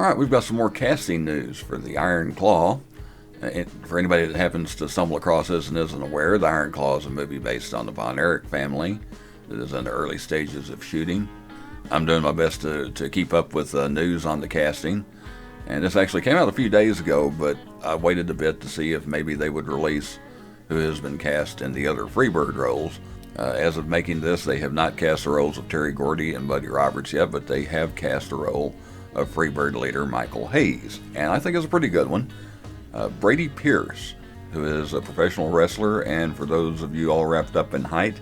Alright, we've got some more casting news for the Iron Claw. For anybody that happens to stumble across this and isn't aware, the Iron Claw is a movie based on the Von Erich family that is in the early stages of shooting. I'm doing my best to keep up with news on the casting. And this actually came out a few days ago, but I waited a bit to see if maybe they would release who has been cast in the other Freebird roles. As of making this, they have not cast the roles of Terry Gordy and Buddy Roberts yet, but they have cast the role of Freebird leader Michael Hayes, and I think it's a pretty good one. Brady Pierce, who is a professional wrestler, and for those of you all wrapped up in height,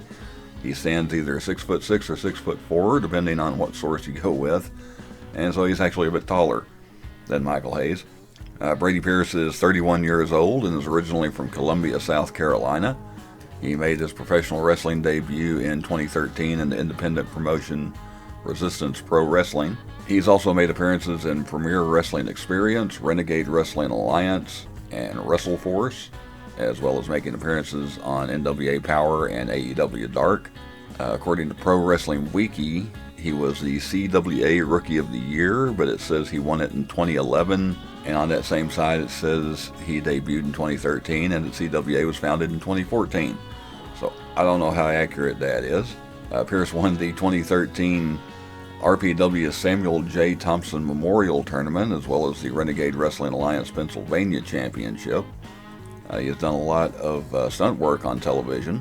he stands either 6'6" or 6'4", depending on what source you go with, and so he's actually a bit taller than Michael Hayes. Brady Pierce is 31 years old and is originally from Columbia, South Carolina. He made his professional wrestling debut in 2013 in the independent promotion Resistance Pro Wrestling. He's also made appearances in Premier Wrestling Experience, Renegade Wrestling Alliance, and WrestleForce, as well as making appearances on NWA Power and AEW Dark. According to Pro Wrestling Wiki, he was the CWA Rookie of the Year, but it says he won it in 2011, and on that same side it says he debuted in 2013 and that CWA was founded in 2014. So I don't know how accurate that is. Pierce won the 2013 RPW Samuel J. Thompson Memorial Tournament, as well as the Renegade Wrestling Alliance Pennsylvania Championship. He has done a lot of stunt work on television,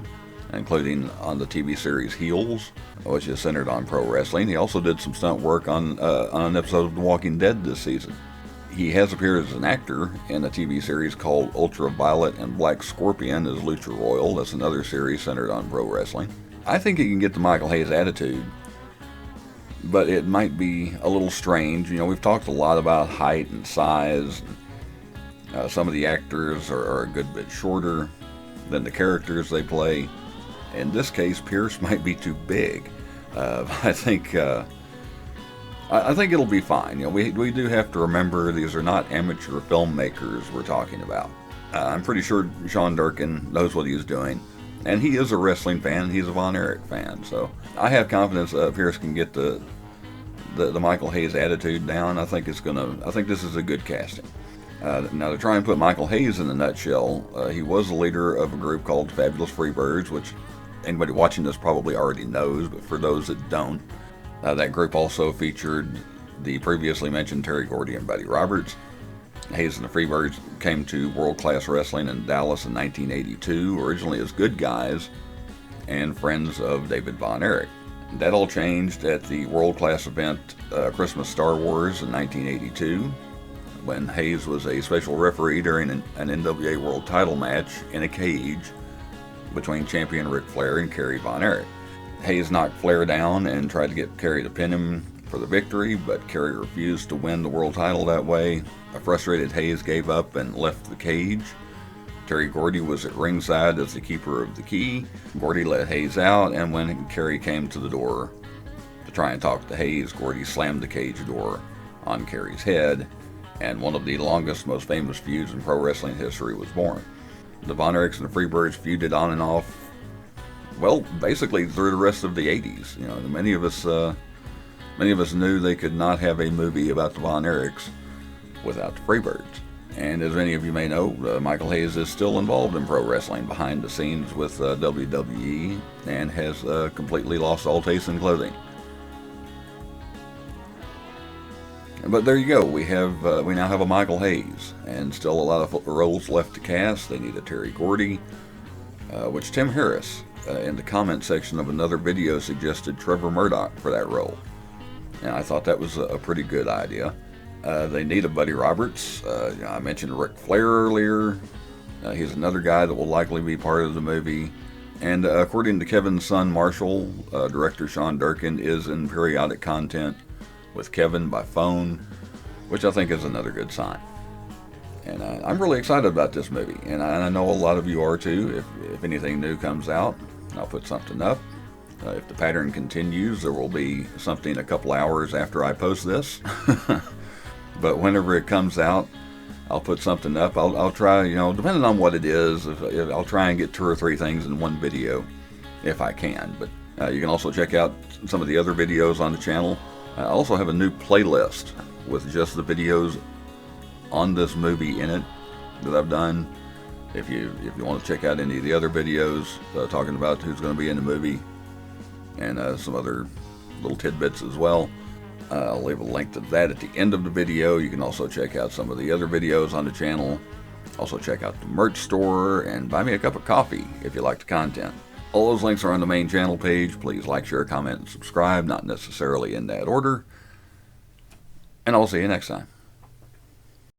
including on the TV series Heels, which is centered on pro wrestling. He also did some stunt work on an episode of The Walking Dead this season. He has appeared as an actor in a TV series called Ultraviolet and Black Scorpion as Lucha Royal. That's another series centered on pro wrestling. I think he can get the Michael Hayes attitude, but it might be a little strange. You know, we've talked a lot about height and size. Some of the actors are a good bit shorter than the characters they play. In this case, Pierce might be too big. I think it'll be fine. You know, we do have to remember these are not amateur filmmakers we're talking about. I'm pretty sure Sean Durkin knows what he's doing, and he is a wrestling fan. He's a Von Erich fan, so I have confidence Pierce can get the Michael Hayes attitude down. I think this is a good casting. Now, to try and put Michael Hayes in a nutshell, he was the leader of a group called Fabulous Freebirds, which anybody watching this probably already knows, but for those that don't, that group also featured the previously mentioned Terry Gordy and Buddy Roberts. Hayes and the Freebirds came to World Class Wrestling in Dallas in 1982, originally as good guys and friends of David Von Erich. That all changed at the World Class event Christmas Star Wars in 1982, when Hayes was a special referee during an NWA World Title match in a cage between champion Ric Flair and Kerry Von Erich. Hayes knocked Flair down and tried to get Kerry to pin him for the victory, but Kerry refused to win the world title that way. A frustrated Hayes gave up and left the cage. Terry Gordy was at ringside as the keeper of the key. Gordy let Hayes out, and when Kerry came to the door to try and talk to Hayes, Gordy slammed the cage door on Kerry's head, and one of the longest, most famous feuds in pro wrestling history was born. The Von Erichs and the Freebirds feuded on and off, well, basically through the rest of the 80s. You know, many of us knew they could not have a movie about the Von Erichs without the Freebirds. And as many of you may know, Michael Hayes is still involved in pro wrestling behind the scenes with WWE and has completely lost all taste in clothing. But there you go. We now have a Michael Hayes, and still a lot of roles left to cast. They need a Terry Gordy, which Tim Harris in the comment section of another video suggested Trevor Murdoch for that role, and I thought that was a pretty good idea. They need a Buddy Roberts. I mentioned Ric Flair earlier. He's another guy that will likely be part of the movie. And according to Kevin's son Marshall, director Sean Durkin is in periodic content with Kevin by phone, which I think is another good sign. And I'm really excited about this movie, and I know a lot of you are too. If anything new comes out, I'll put something up. If the pattern continues, there will be something a couple hours after I post this. But whenever it comes out, I'll put something up. I'll try, depending on what it is, I'll try and get 2 or 3 things in one video if I can. But you can also check out some of the other videos on the channel. I also have a new playlist with just the videos on this movie in it that I've done. If you want to check out any of the other videos talking about who's going to be in the movie and some other little tidbits as well, I'll leave a link to that at the end of the video. You can also check out some of the other videos on the channel. Also check out the merch store and buy me a cup of coffee if you like the content. All those links are on the main channel page. Please like, share, comment, and subscribe, not necessarily in that order. And I'll see you next time.